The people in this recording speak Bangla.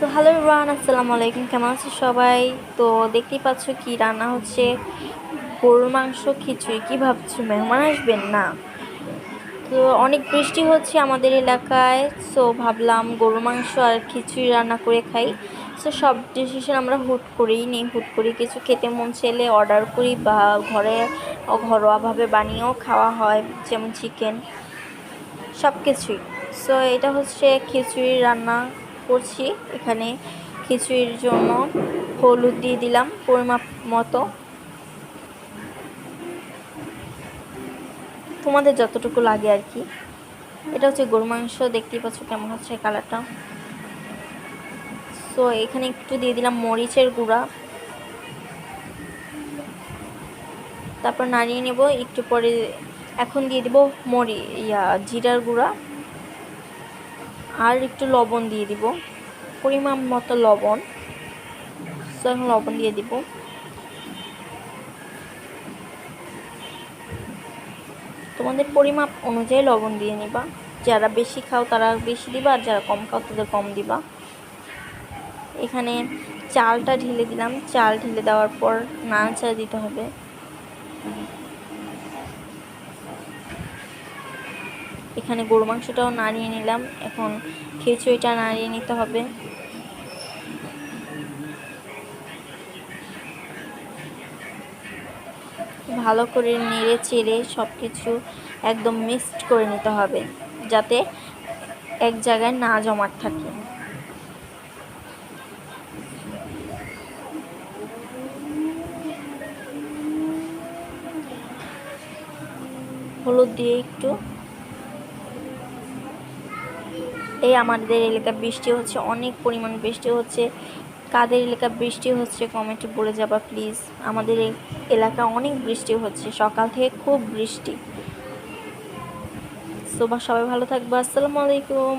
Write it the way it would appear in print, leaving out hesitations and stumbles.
সো হ্যালো এভরিওয়ান, আসসালামু আলাইকুম। কেমন আছো সবাই? তো দেখতেই পাচ্ছ কি রান্না হচ্ছে, গরুর মাংস খিচুড়ি। কি ভাবছো মেহমান আসবেন? না, তো অনেক বৃষ্টি হচ্ছে আমাদের এলাকায়। সো ভাবলাম গরুর মাংস আর খিচুড়ি রান্না করে খাই। সো সব ডিসিশন আমরা হুট করেই নিই, হুট করে কিছু খেতে মন চাইলে অর্ডার করি বা ঘরে ঘরোয়াভাবে বানিয়েও খাওয়া হয়, যেমন চিকেন, সব কিছুই। সো এটা হচ্ছে খিচুড়ি রান্না করছি এখানে। খিচুড়ির জন্য হলুদ দিয়ে দিলাম পরিমাপ মতো, তোমাদের যতটুকু লাগে আর কি। এটা হচ্ছে গরু মাংস, দেখতেই পাচ্ছ কেমন হচ্ছে কালারটা। সো এখানে একটু দিয়ে দিলাম মরিচের গুঁড়া, তারপর নাড়িয়ে নেব একটু পরে। এখন দিয়ে দিব জিরার গুঁড়া, আর একটু লবণ দিয়ে দিব, পরিমাণ মতো লবণ। সো এখন লবণ দিয়ে দিব। তোমাদের পরিমাপ অনুযায়ী লবণ দিয়ে নিবা। যারা বেশি খাও তারা বেশি দিবা, আর যারা কম খাও তাদের কম দিবা। এখানে চালটা ঢেলে দিলাম। চাল ঢেলে দেওয়ার পর নাড়াচাড়া দিতে হবে। এখানে গরু মাংসটাও নাড়িয়ে নিলাম। এখন খিচুড়িটা নাড়িয়ে নিতে হবে। ভালো করে নেড়ে চেড়ে সব কিছু একদম মিক্সড করে নিতে হবে, যাতে এক জায়গায় না জমাট থাকে। হলুদ দিয়ে একটু। এই আমাদের এলাকায় বৃষ্টি হচ্ছে, অনেক পরিমাণ বৃষ্টি হচ্ছে। কাদের এলাকায় বৃষ্টি হচ্ছে কমেন্টে বলে যাবা প্লিজ। আমাদের এলাকা অনেক বৃষ্টি হচ্ছে, সকাল থেকে খুব বৃষ্টি। সবাই ভালো থাকবে। আসসালামু আলাইকুম।